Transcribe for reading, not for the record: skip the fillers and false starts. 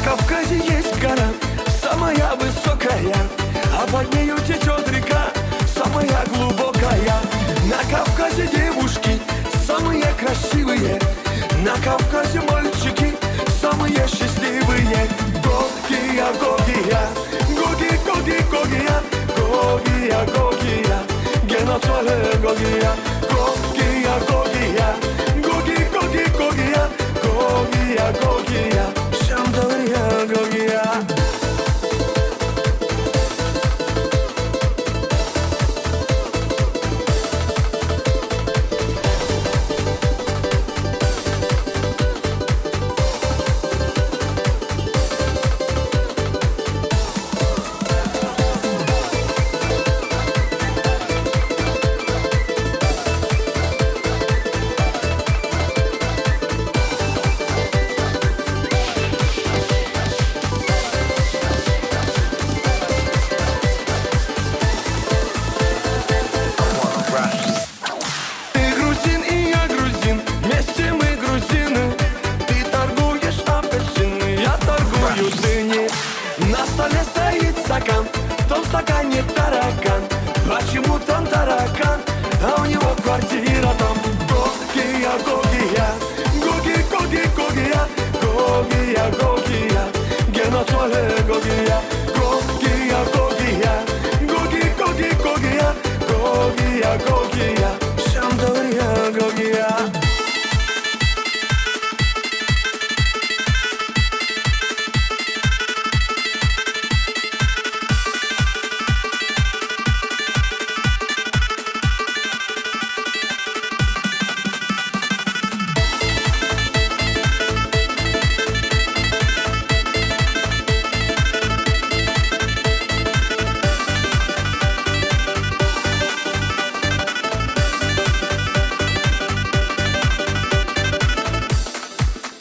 Кавказе есть гора, самая высокая, а под нею течет река, самая глубокая. На Кавказе девушки самые красивые, на Кавказе мальчики самые счастливые. Гогия, Гогия, Гоги, Гоги, Гогия, Гогия, Гогия, Геноцоле Гогия, Гогия, Гогия, Гоги, Гоги, Гогия, Гогия, Гогия, Шамдория, Гогия. На столе стоит стакан, в том стакане